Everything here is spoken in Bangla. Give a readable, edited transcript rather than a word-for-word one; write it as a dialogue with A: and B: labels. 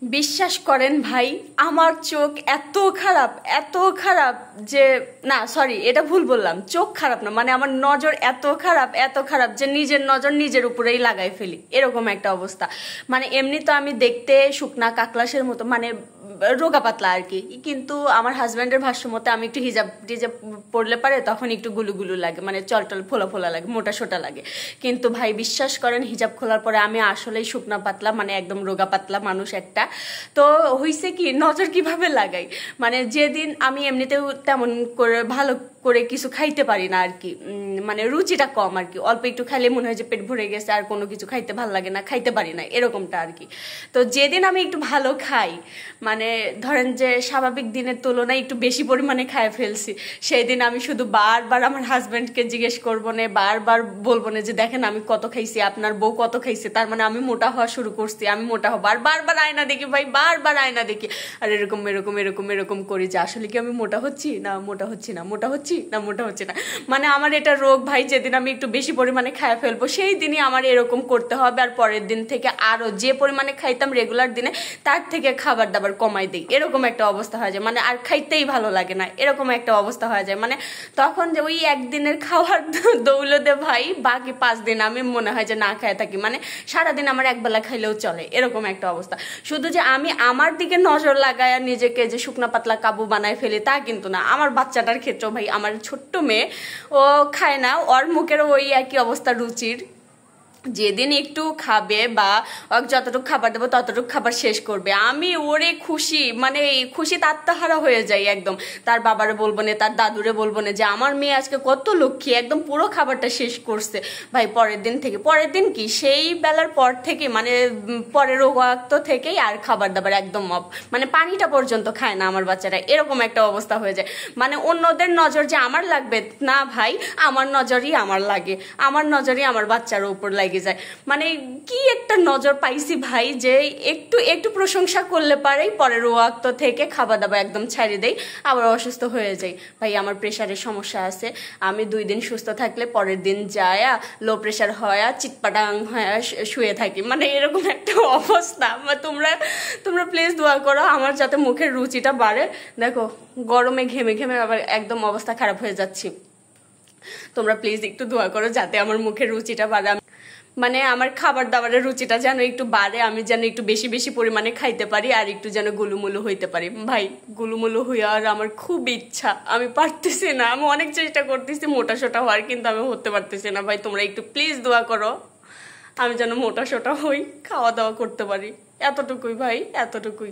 A: বিশ্বাস করেন ভাই, আমার চোখ এত খারাপ, এত খারাপ যে, না সরি এটা ভুল বললাম, চোখ খারাপ না, মানে আমার নজর এত খারাপ, এত খারাপ যে নিজের নজর নিজের উপরেই লাগাই ফেলি, এরকম একটা অবস্থা। মানে এমনি তো আমি দেখতে শুকনা কাকলাসের মতো, মানে রোগা পাতলা আর কি, কিন্তু আমার হাজব্যান্ডের ভাষ্য মতে আমি একটু হিজাব টিজাব পড়লে পারে তখন একটু গুলু গুলু লাগে, মানে চলটল ফোলা ফোলা লাগে, মোটা সোটা লাগে। কিন্তু ভাই বিশ্বাস করেন, হিজাব খোলার পরে আমি আসলেই শুকনা পাতলা, মানে একদম রোগা পাতলা মানুষ একটা। তো হইছে কি, নজর কিভাবে লাগাই, মানে যেদিন আমি এমনিতেও তেমন করে ভালো করে কিছু খাইতে পারি না আর কি, মানে রুচিটা কম আর কি, অল্প একটু খাইলে মনে হয় যে পেট ভরে গেছে, আর কোনো কিছু খাইতে ভালো লাগে না, খাইতে পারি না এরকমটা আর কি। তো যেদিন আমি একটু ভালো খাই, মানে ধরেন যে স্বাভাবিক দিনের তুলনায় একটু বেশি পরিমাণে খায় ফেলছি, সেই দিন আমি শুধু বারবার আমার হাজব্যান্ডকে জিজ্ঞেস করবো না, বারবার বলবো না যে দেখেন আমি কত খাইছি, আপনার বউ কত খাইছে, তার মানে আমি মোটা হওয়া শুরু করছি, আমি মোটা হবো। আর বারবার আয়না দেখি ভাই, বারবার আয়না দেখি, আর এরকম এরকম এরকম এরকম করি যে আসলে কি আমি মোটা হচ্ছি না মোটা হচ্ছি না, মোটা হচ্ছি না মোটা হচ্ছে না। মানে আমার এটা রোগ ভাই, যেদিন আমি একটু বেশি পরিমাণে খায় ফেলবো সেই দিনই আমার এরকম করতে হবে, আর পরের দিন থেকে আরো যে পরিমাণে খাইতাম রেগুলার দিনে তার থেকে খাবার দাবার কমাই দিই, এরকম একটা অবস্থা হয়ে যায়, মানে আর খাইতেই ভালো লাগে না, এরকম একটা অবস্থা হয়ে যায়। মানে তখন যে ওই একদিনের খাওয়ার দৌলতে ভাই বাকি 5 দিন আমি মনে হয় যে না খায় থাকি, মানে সারাদিন আমার একবেলা খাইলেও চলে, এরকম একটা অবস্থা। শুধু যে আমি আমার দিকে নজর লাগায় আর নিজেকে যে শুকনা পাতলা কাবু বানায় ফেলি তা কিন্তু না, আমার বাচ্চাটার ক্ষেত্রেও ভাই, আমার ছোট্ট মেয়ে ও খায় না, ওর মুখেরও ওই একই অবস্থা রুচির, যেদিন একটু খাবে বা যতটুকু খাবার দেবো ততটুকু খাবার শেষ করবে, আমি ওরে খুশি, মানে খুশিতে আত্মহারা হয়ে যাই একদম। তার বাবারে বলবো না, তার দাদুরে বলবো না যে আমার মেয়ে আজকে কত লক্ষ্মী, একদম পুরো খাবারটা শেষ করছে। ভাই পরের দিন কি সেই বেলার পর থেকে, মানে পরের ওয়াক্ত থেকেই আর খাবার দাবার একদম অফ, মানে পানিটা পর্যন্ত খায় না আমার বাচ্চারা, এরকম একটা অবস্থা হয়ে যায়। মানে অন্যদের নজর যে আমার লাগবে না ভাই, আমার নজরই আমার লাগে, আমার নজরই আমার বাচ্চার উপর লাগে যায়। মানে কি একটা নজর পাইছি ভাই, যে একটু একটু প্রশংসা করলে পারেই পরের ওয়াক্ত থেকে খাওয়া দাওয়া একদম ছাড়িয়ে দেই, আবার অসুস্থ হয়ে যাই। ভাই আমার প্রেশারের সমস্যা আছে, আমি 2 দিন সুস্থ থাকলে পরের দিন যায় লো প্রেশার হয় চিটপাটাং হয়ে শুয়ে থাকি, মানে এরকম একটা অবস্থা। তোমরা প্লিজ দোয়া করো আমার যাতে মুখের রুচিটা বাড়ে। দেখো গরমে ঘেমে ঘেমে আবার একদম অবস্থা খারাপ হয়ে যাচ্ছি, তোমরা প্লিজ একটু দোয়া করো যাতে আমার মুখের রুচিটা বাড়ে, মানে আমার খাবার দাবারের রুচিটা যেন একটু বাড়ে, আমি যেন একটু বেশি বেশি পরিমাণে খাইতে পারি, আর একটু যেন গুলুমুলু হইতে পারি। ভাই গুলুমুলু হইয়ার আমার খুব ইচ্ছা, আমি পারতেছি না, আমি অনেক চেষ্টা করতেছি মোটা সোটা হওয়ার, কিন্তু আমি হতে পারতেছি না। ভাই তোমরা একটু প্লিজ দোয়া করো আমি যেন মোটা সোটা হই, খাওয়া দাওয়া করতে পারি, এতটুকুই ভাই, এতটুকুই।